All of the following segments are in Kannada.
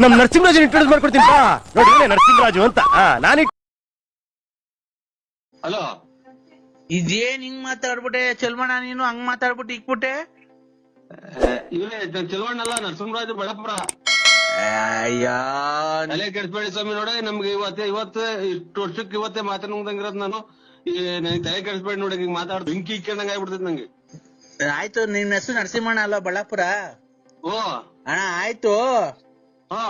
ನಮ್ ನರಸಿಂಹರಾಜನ್ ಇಂಟ್ರೊಡ್ಯೂಸ್ ಮಾಡ್ಕೊಡ್ತೀನಿ ಬಾ. ನೋಡಿ ನರಸಿಂಹರಾಜು ಅಂತ ನಾನು. ಹಲೋ, ಇದೇನ್ ಹಿಂಗ್ ಮಾತಾಡ್ಬಿಟ್ಟೆ ಚೆಲ್ಮಣ್ಣ, ನೀನು ಹಂಗ್ ಮಾತಾಡ್ಬಿಟ್ಟು ಇಕ್ಬಿಟ್ಟೆ. ಇವರೇ ಚೆಲುವಣ್ಣಲ್ಲ, ನರಸಿಂಹರಾಜು ಬಳ್ಳಾಪುರ. ಅಯ್ಯೋ ತಲೆ ಕೆಡಿಸ್ಬೇಡಿ ಸ್ವಾಮಿ. ನೋಡಿ, ನಮ್ಗೆ ಇವತ್ತು ಇಷ್ಟು ವರ್ಷಕ್ಕೆ ಇವತ್ತೇ ಮಾತಾಡ್ದಂಗಿರೋದ್ ನಾನು. ನನಗೆ ತಲೆ ಕೆಡಿಸ್ಬೇಡಿ ನೋಡಿ, ಹಿಂಗ್ ಮಾತಾಡ್ ಬೆಂಕಿ ಇಕ್ಕೊಂಡಂಗ ಆಗ್ಬಿಡ್ತೈತಿ ನಂಗೆ. ಆಯ್ತು, ನಿನ್ ಹೆಸರು ನರಸಿಂಹಣ್ಣ ಅಲ್ಲ ಬಳ್ಳಾಪುರ? ಓ ಅಣ್ಣ ಆಯ್ತು. ಹಾ,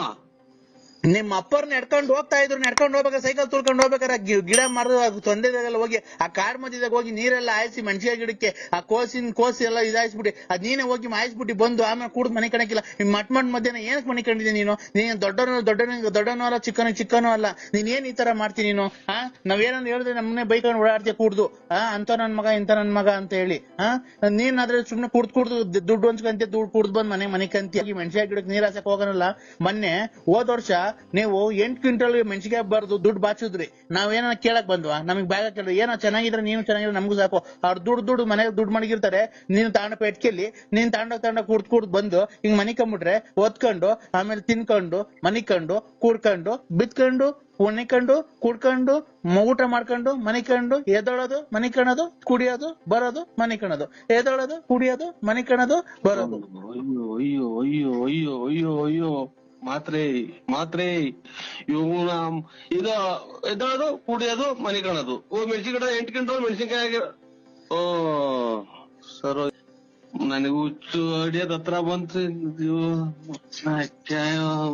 ನಿಮ್ ಅಪ್ಪರ್ ನಡ್ಕೊಂಡು ಹೋಗ್ತಾ ಇದ್ರು, ನಡ್ಕೊಂಡು ಹೋಗ್ಬೇಕಾರೆ ಸೈಕಲ್ ತುಳ್ಕೊಂಡು ಹೋಗ್ಬೇಕಾರೆ ಗಿಡ ಮರದ ತೊಂದರೆದಾಗೆಲ್ಲ ಹೋಗಿ ಆ ಕಾಡ್ ಮಧ್ಯದಾಗ ಹೋಗಿ ನೀರೆಲ್ಲ ಹಾಯಿಸಿ ಮೆಣಸಿನ ಗಿಡಕ್ಕೆ ಆ ಕೋಸಿ ಎಲ್ಲ ಇದಾಯಿಸ್ಬಿಟ್ಟು ಅದ್ ನೀನೇ ಹೋಗಿ ಮಾಯಿಸ್ಬಿಟ್ಟು ಬಂದು ಆಮೇಲೆ ಕೂಡ್ ಮನೆ ಕಣಕಿಲ್ಲ. ಮಟ್ ಮಧ್ಯಾಹ್ನ ಏನಕ್ ಮನೆ ಕಂಡಿದ್ದೆ ನೀನು? ನೀನ್ ದೊಡ್ಡನೂ ಅಲ್ಲ, ಚಿಕ್ಕನೂ ಅಲ್ಲ. ನೀನ್ ಏನ್ ಈ ತರ ಮಾಡ್ತೀನಿ ನೀನು? ನಾವೇನಂದ್ ಹೇಳಿದ್ರೆ ನಮ್ಮನೆ ಬೈಕೊಂಡು ಓಡಾಡ್ತೀಯ ಕೂಡ್ದು. ಅಂತ ನನ್ ಮಗ ಇಂತ ನನ್ ಮಗ ಅಂತ ಹೇಳಿ ನೀನ್ ಆದ್ರೆ ಸುಮ್ನೆ ಕುಡ್ದು ದುಡ್ಡು ಹಂಚ್ಕಂತ ದುಡ್ಡು ಕುಡ್ದು ಬಂದ್ ಮನೆ ಕಂತಿ ಮೆಣಸಿನ ಗಿಡಕ್ಕೆ ನೀರ್ ಹಾಸಕ್ ಹೋಗೋನಲ್ಲ. ಮೊನ್ನೆ ಹೋದ್ ವರ್ಷ ನೀವು 8 ಕ್ವಿಂಟಲ್ ಮೆಣಸಿಗೆ ಬರ್ದು ದುಡ್ಡು ಬಾಚಿದ್ರಿ. ನಾವೇನ ಕೇಳಕ್ ಬಂದ್ವಾ? ನಮಗ್ ಬ್ಯಾಗ ಕೇಳಿದ್ರೆ ಏನೋ ಚೆನ್ನಾಗಿದ್ರೆ ನೀನು ಚೆನ್ನಾಗಿದ್ರೆ ನಮಗೂ ಸಾಕು. ಅವ್ರು ದುಡ್ಡು ಮನೆಗೆ ದುಡ್ಡು ಮಡಗಿರ್ತಾರೆ. ನೀನು ತಾಂಡ ಪೆಟ್ಕೆಲ್ಲಿ ನೀನ್ ತಾಂಡ ಕುಡ್ದು ಬಂದು ಹಿಂಗ್ ಮನಿಕೊಂಡ್ಬಿಟ್ರೆ ಒದ್ಕೊಂಡು ಆಮೇಲೆ ತಿನ್ಕೊಂಡು ಮನಿಕೊಂಡು ಕೂಡ್ಕೊಂಡು ಬಿತ್ಕೊಂಡು ಒಣಿಕೊಂಡು ಕುಡ್ಕೊಂಡು ಊಟ ಮಾಡ್ಕೊಂಡು ಮನಿಕೊಂಡು ಎದೊಳೋದು ಮನಿಕಣದು ಕುಡಿಯೋದು ಬರೋದು ಮನಿಕಣದು ಎದೊಳೋದು ಕುಡಿಯೋದು ಮನಿಕಣದು ಬರೋದು. ಅಯ್ಯೋ ಅಯ್ಯೋ ಅಯ್ಯೋ ಅಯ್ಯೋ ಅಯ್ಯೋ ಮಾತ್ರೆ ಇವನ ಇದು ಎದ್ದೋದು ಕುಡಿಯೋದು ಮನೆ ಕಾಣೋದು. ಮೆಣಸಿನ ಗಿಡ 8 ಕ್ವಿಂಟಲ್ ಮೆಣಸಿನ್ಕಾಯಿ. ಓ ಸರ್, ನನಗೆ ಹುಚ್ಚು ಅಡಿಯೋದ್ ಹತ್ರ ಬಂತು.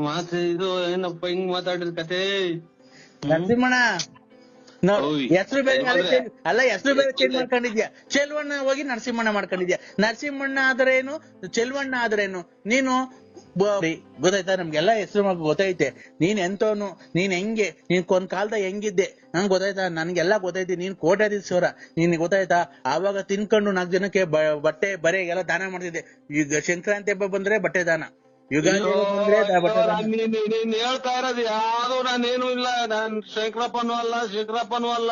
ಮಾತ್ರೆ ಇದು ಏನಪ್ಪ ಹಿಂಗ್ ಮಾತಾಡಿದ ಕತೆ? ನರಸಿಂಹಣ್ಣ ಹೆಸರು ಬೇರೆ ಅಲ್ಲ, ಹೆಸರು ಬೇರೆ ಚೇಂಜ್ ಮಾಡ್ಕೊಂಡಿದ್ಯಾ. ಚೆಲ್ವಣ್ಣ ಹೋಗಿ ನರಸಿಂಹಣ್ಣ ಮಾಡ್ಕೊಂಡಿದ್ಯಾ. ನರಸಿಂಹಣ್ಣ ಆದ್ರೇನು, ಚೆಲ್ವಣ್ಣ ಆದ್ರೇನು? ನೀನು ಗೊತ್ತಾಯ್ತಾ? ನಮ್ಗೆಲ್ಲಾ ಹೆಸರು ಗೊತ್ತೈತೆ. ನೀನ್ ಎಂತವನು, ನೀನ್ ಹೆಂಗೆ, ನೀನ್ ಒಂದ್ ಕಾಲದ ಹೆಂಗಿದ್ದೆ ನಂಗೆ ಗೊತ್ತಾಯ್ತಾ? ನನ್ಗೆಲ್ಲಾ ಗೊತ್ತೈತಿ. ನೀನ್ ಕೋಟ್ಯಾಧೀಶ್ವರ, ನೀನ್ ಗೊತ್ತಾಯ್ತಾ? ಆವಾಗ ತಿನ್ಕೊಂಡು 4 ಜನಕ್ಕೆ ಬಟ್ಟೆ ಬರೆ ಎಲ್ಲ ದಾನ ಮಾಡ್ತಿದ್ದೆ. ಈಗ ಸಂಕ್ರಾಂತಿ ಹಬ್ಬ ಬಂದ್ರೆ ಬಟ್ಟೆ ದಾನ, ಯುಗಾದಿ ಬಂದ್ರೆ ಬಟ್ಟೆ ದಾನ. ನೀನ್ ಹೇಳ್ತಾ ಇರೋದು ಯಾವ್ದು ನಾನೇನು ಇಲ್ಲ. ನಾನ್ ಶಂಕರಪ್ಪನೂ ಅಲ್ಲ,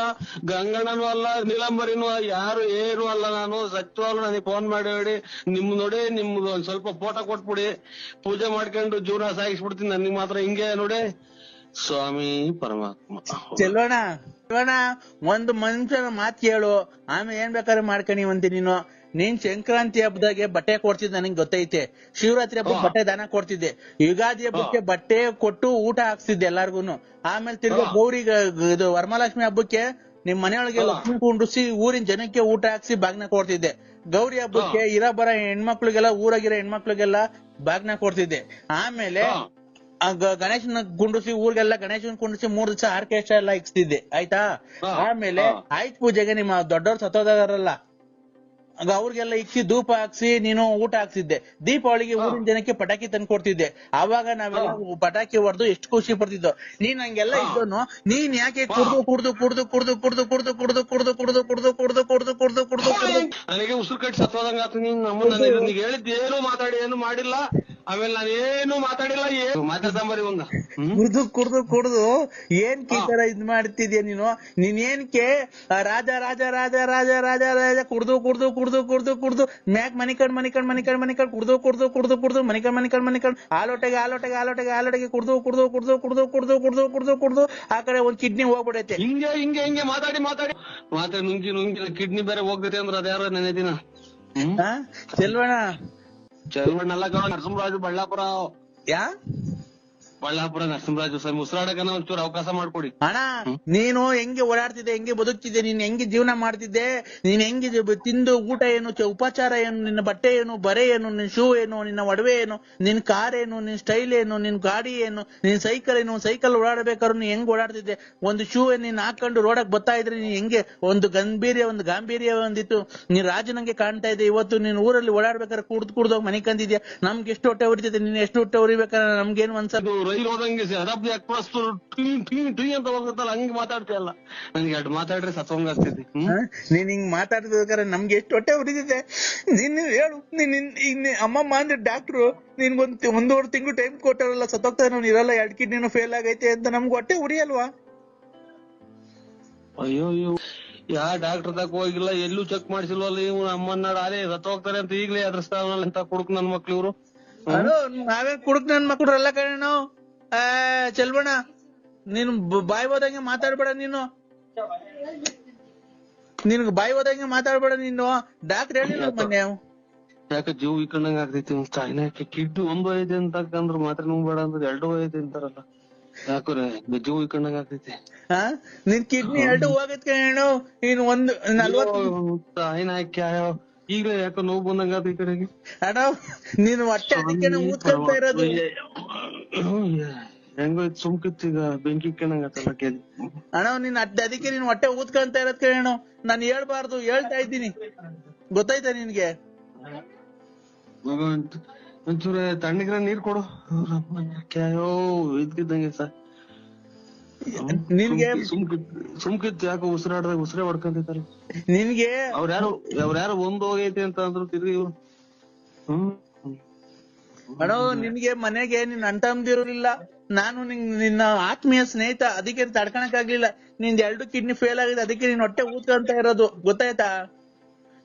ಗಂಗಣ್ಣನೂ ಅಲ್ಲ, ನೀಲಂಬರಿನೂ ಯಾರು ಏನು ಅಲ್ಲ. ನಾನು ಸತ್ಯವಾಗ್ಲು ನನಗೆ ಫೋನ್ ಮಾಡಿ ಹೇಳಿ ನಿಮ್ದು ಒಂದ್ ಸ್ವಲ್ಪ ಫೋಟೋ ಕೊಟ್ಬಿಡಿ, ಪೂಜೆ ಮಾಡ್ಕೊಂಡು ಜೀವನ ಸಾಗಿಸ್ಬಿಡ್ತೀನಿ. ನನಗೆ ಮಾತ್ರ ಹಿಂಗೆ ನೋಡಿ ಸ್ವಾಮಿ ಪರಮಾತ್ಮ. ಚೆಲ್ವಣ್ಣ ಒಂದು ಮನುಷ್ಯನ ಮಾತು ಕೇಳು, ಆಮೇಲೆ ಏನ್ ಬೇಕಾದ್ರೆ ಮಾಡ್ಕೊಂಡಿವಂತಿ ನೀನು. ನೀನ್ ಸಂಕ್ರಾಂತಿ ಹಬ್ಬದಾಗೆ ಬಟ್ಟೆ ಕೊಡ್ತಿದ್ದೆ ನನಗೆ ಗೊತ್ತೈತೆ. ಶಿವರಾತ್ರಿ ಹಬ್ಬಕ್ಕೆ ಬಟ್ಟೆ ದಾನ ಕೊಡ್ತಿದ್ದೆ. ಯುಗಾದಿ ಹಬ್ಬಕ್ಕೆ ಬಟ್ಟೆ ಕೊಟ್ಟು ಊಟ ಹಾಕ್ತಿದ್ದೆ ಎಲ್ಲಾರ್ಗುನು. ಆಮೇಲೆ ತಿರ್ಗಿ ಗೌರಿಗೆ ಇದು ವರಮಹಾಲಕ್ಷ್ಮಿ ಹಬ್ಬಕ್ಕೆ ನಿಮ್ ಮನೆಯೊಳಗೆ ಲಕ್ಷ್ಮಿ ಕುಂಡ್ರಿಸಿ ಊರಿನ ಜನಕ್ಕೆ ಊಟ ಹಾಕ್ಸಿ ಬಾಗ್ನ ಕೊಡ್ತಿದ್ದೆ. ಗೌರಿ ಹಬ್ಬಕ್ಕೆ ಬರ ಹೆಣ್ಮಕ್ಳಿಗೆಲ್ಲ ಊರಾಗಿರೋ ಹೆಣ್ಮಕ್ಳಿಗೆಲ್ಲ ಬಾಗ್ನ ಕೊಡ್ತಿದ್ದೆ. ಆಮೇಲೆ ಗಣೇಶನ ಕುಂಡ್ರಿಸಿ ಊರಿಗೆಲ್ಲ ಗಣೇಶನ್ ಕುಂಡ್ರಿಸಿ 3 ದಿವಸ ಆರ್ಕೆಸ್ಟ್ರಾ ಎಲ್ಲ ಇಕ್ಸ್ತಿದ್ದೆ. ಆಯ್ತಾ? ಆಮೇಲೆ ಆಯ್ತು ಪೂಜೆಗೆ ನಿಮ್ಮ ದೊಡ್ಡವ್ರು ಸತ್ತೋದಾರಲ್ಲ ಅವ್ರಿಗೆಲ್ಲ ಇಕ್ಕಿ ಧೂಪ ಹಾಕ್ಸಿ ನೀನು ಊಟ ಹಾಕ್ಸಿದ್ದೆ. ದೀಪಾವಳಿಗೆ ಊರಿನ ಜನಕ್ಕೆ ಪಟಾಕಿ ತಂದು ಕೊಡ್ತಿದ್ದೆ. ಆವಾಗ ನಾವೆಲ್ಲ ಪಟಾಕಿ ಹೊಡೆದು ಎಷ್ಟು ಖುಷಿ ಪಡ್ತಿದ್ದೋ. ನೀನ್ ಹಂಗೆಲ್ಲ ಇದ್ದೋನು ನೀನ್ ಯಾಕೆ ನನಗೆ ಉಸಿರು ಕಟ್ಟಿ ಸತ್ತೋದಂಗ ಆತು. ನಮ್ಮನ್ನ ಹೇಳಿದ್ ಏನು ಮಾತಾಡಿ ಏನು ಮಾಡಿಲ್ಲ. ಆಮೇಲೆ ನಾನೇನು ಮಾತಾಡಿಲ್ಲ, ಏನು ಮಾತಾಡ್ತಾಂಬರಿ ಒಂದ ಕುಡ್ದು ಏನ್ ಈ ತರ ಇದ್ ಮಾಡ್ತಿದ್ಯಾ ನೀನು? ನೀನೇನ್ಕೆ ರಾಜ ರಾಜ ರಾಜ ರಾಜ ರಾಜ ರಾಜ ಕುಡ್ದು ಮ್ಯಾಕ್ ಮನಿಕಂಡ್ ಕುಡ್ದು ಮನಿಕಂಡ್ ಆಲೋಟೆಗೆ ಕುಡ್ದು ಆ ಕಡೆ ಒಂದ್ ಕಿಡ್ನಿ ಹೋಗ್ಬಿಡೈತೆ. ಹಿಂಗೆ ಮಾತಾಡಿ ನುಂಗಿ ಕಿಡ್ನಿ ಬೇರೆ ಹೋಗ್ತೈತೆ ಅಂದ್ರೆ ಅದ್ಯಾರ ನೆನೆ ದಿನ. ಚೆಲ್ವಣ್ಣಲ್ಲ ನರಸಿಂಹರಾಜು ಬಳ್ಳಾಪುರ ನರಸಿಂಹರಾಜು ಸ್ವಾಮಿ. ಉಸಿರಾಡಕನ ಒಂಚೂರು ಅವಕಾಶ ಮಾಡ್ಕೊಡಿ ಅಣ್ಣ. ನೀನು ಹೆಂಗೆ ಓಡಾಡ್ತಿದ್ದೆ, ಹೆಂಗೆ ಬದುಕ್ತಿದ್ದೆ, ನೀನ್ ಹೆಂಗೆ ಜೀವನ ಮಾಡ್ತಿದ್ದೆ, ನೀನ್ ಹೆಂಗೆ ತಿಂದು ಊಟ ಏನು, ಉಪಚಾರ ಏನು, ನಿನ್ನ ಬಟ್ಟೆ ಏನು, ಬರೆ ಏನು, ನಿನ್ ಶೂ ಏನು, ನಿನ್ನ ಒಡವೆ ಏನು, ನಿನ್ ಕಾರ್ ಏನು, ನಿನ್ ಸ್ಟೈಲ್ ಏನು, ನಿನ್ ಗಾಡಿ ಏನು, ನಿನ್ ಸೈಕಲ್ ಏನು. ಸೈಕಲ್ ಓಡಾಡ್ಬೇಕಾದ್ರು ನೀನ್ ಹೆಂಗ್ ಓಡಾಡ್ತಿದ್ದೆ? ಒಂದು ಶೂ ನೀನ್ ಹಾಕೊಂಡು ರೋಡಕ್ ಬರ್ತಾ ಇದ್ರೆ ನೀನ್ ಹೆಂಗೆ ಒಂದು ಗಾಂಭೀರ್ಯ ಒಂದಿತ್ತು. ನೀನ್ ರಾಜನಂಗೆ ಕಾಣ್ತಾ ಇದ್ದೆ. ಇವತ್ತು ನೀನ್ ಊರಲ್ಲಿ ಓಡಾಡ್ಬೇಕಾದ್ರೆ ಕುಡ್ದೋಗಿ ಮನೆ ಕಂದಿದ್ಯಾ. ನಮ್ಗೆ ಎಷ್ಟು ಹೊಟ್ಟೆ ಉರಿತೈತೆ, ನೀನ್ ಎಷ್ಟು ಹೊಟ್ಟೆ ಉರಿಬೇಕಾದ್ರೆ ನಮ್ಗೇನು ಅನ್ಸದು? ರೈಲ್ ಹೋದಂಗೆ ಶತಾಬ್ದಿ ಎಕ್ಸ್ಪ್ರೆಸ್ ಟೀ ಅಂತ ಹೋಗುತ್ತಲ್ಲ, ಹಂಗೆ ಮಾತಾಡ್ತೀಯಲ್ಲ. ನನ್ಗೆ ಎರಡು ಮಾತಾಡ್ರೆ ಸತ್ವಂಗ ಆಗ್ತೈತಿ. ನೀನ್ ಹಿಂಗ್ ಮಾತಾಡ್ಬೇಕಾದ್ರೆ ನಮ್ಗೆ ಎಷ್ಟು ಹೊಟ್ಟೆ ಉರಿದಿದೆ ನೀನ್ ಹೇಳು. ನೀನ್ ಅಮ್ಮಮ್ಮ ಅಂದ್ರೆ ಡಾಕ್ಟ್ರು ನಿನ್ಗೊಂದ್ 1.5 ತಿಂಗಳು ಟೈಮ್ ಕೊಟ್ಟಾರಲ್ಲ, ಸತ್ತೋಗ್ತಾ ಇರಲ್ಲ, 2 ಕಿಡ್ನಿನೂ ಫೇಲ್ ಆಗೈತೆ ಅಂತ ನಮ್ಗೆ ಹೊಟ್ಟೆ ಉರಿಯಲ್ವಾ? ಅಯ್ಯೋ ಯಾ ಡಾಕ್ಟರ್ ತಕ ಹೋಗಿಲ್ಲ, ಎಲ್ಲೂ ಚೆಕ್ ಮಾಡಿಸಿಲ್ವಲ್ಲ. ಇವ್ನು ಅಮ್ಮನ್ನ ಅದೇ ಸತ್ತೋಗ್ತಾರೆ ಅಂತ ಈಗಲೇ ಅದ್ರಸ್ತಾವಲ್ಲ ಅಂತ ಕುಡುಕ್ ನನ್ ಮಕ್ಳು ಇವ್ರು. ಅಣ್ಣ ನಾವೇ ಕುಡುಕ್ ನನ್ ಮಕ್ಳ್ರಲ್ಲ ಕಣ ಚೆಲ್ಬಣ್ಣ ನೀನು ಬಾಯಿ ಹೋದಂಗೆ ಮಾತಾಡ್ಬೇಡ ನೀನು ನಿನ್ಗೆ ಬಾಯಿ ಹೋದಂಗೆ ಮಾತಾಡ್ಬೇಡ ನೀನು ಡಾಕ್ಟರ್ ಹೇಳಿಲ್ಲ ಮೊನ್ನೆ ಯಾಕೆ ಜೀವ ಇಕ್ಕಂಡಂಗ ಆಗ್ತೈತಿ ಚಾಯ್ನಾಕ್ಕೆ ಕಿಡ್ನಿ ಒಂದು ಐತೆ ಅಂತ ಅಂದ್ರ ಮಾತ್ರ ನುಂಗ್ಬೇಡ ಅಂದ್ರೆ 2 ಐತೆ ಅಂತಾರಲ್ಲ ಯಾಕ್ರೆ ಜೀವ ಇಕ್ಕಂಡಂಗ ಆಗ್ತೈತಿ ನಿನ್ ಕಿಡ್ನಿ 2 ಹೋಗತ್ ಕಣ ಇನ್ 40 ಚಾಯ್ನಾಕ್ಕೆ ಈಗಲೇ ಯಾಕೋ ನೋವು ಬಂದಂಗ ಆತ ಈ ಕಡೆಗೆ ಅಣ್ಣ ನೀನು ಹೊಟ್ಟೆ ಅದಕ್ಕೆ ಊದ್ಕೊಂತ ಇರೋದು ಹೆಂಗೋಯ್ತು ಸುಮ್ಕಿತ್ತು ಈಗ ಬೆಂಕಿ ಇಕ್ಕಂಡಂಗ ಆತಲ್ಲ ಕೇಳಿ ಅಣ್ಣ ನೀನ್ ಅದಕ್ಕೆ ನೀನ್ ಹೊಟ್ಟೆ ಊದ್ಕೊಂತ ಇರೋದ್ ಕಣ ನಾನ್ ಹೇಳ್ಬಾರ್ದು ಹೇಳ್ತಾ ಇದ್ದೀನಿ ಗೊತ್ತಾಯ್ತಾ ನಿನ್ಗೆ ಒಂಚೂರ ತಣ್ಣಗಿರ ನೀರ್ ಕೊಡು ಕ್ಯಾಯೋ ಇದ್ಕಿದ್ದಂಗೆ ಸರ್ ನಿನ್ಗೆ ಸುಮ್ಕಿತ್ತು ಯಾಕೋ ಉಸಿರಾಡ್ದಾಗ ಉಸಿರೇ ಹೊಡ್ಕೊಂತೈತಲ್ಲ ನಿನ್ಗೆ ಅವ್ರ್ಯಾರು ಒಂದ್ ಹೋಗೈತಿ ಅಂತ ಅಂದ್ರು ತಿರ್ಗಿ ಇವ್ರು ಅಣ್ಣ ನಿನ್ಗೆ ಮನೆಗೆ ನಿನ್ ಅಣ್ತಂದಿರೋರಿಲ್ಲ ನಾನು ನಿನ್ನ ಆತ್ಮೀಯ ಸ್ನೇಹಿತ ಅದಕ್ಕೆ ತಡ್ಕಣಕ್ ಆಗ್ಲಿಲ್ಲ ನಿಂದ್ 2 ಕಿಡ್ನಿ ಫೇಲ್ ಆಗಿದೆ ಅದಕ್ಕೆ ನೀನ್ ಹೊಟ್ಟೆ ಊದ್ಕೊಂತ ಇರೋದು ಗೊತ್ತಾಯ್ತಾ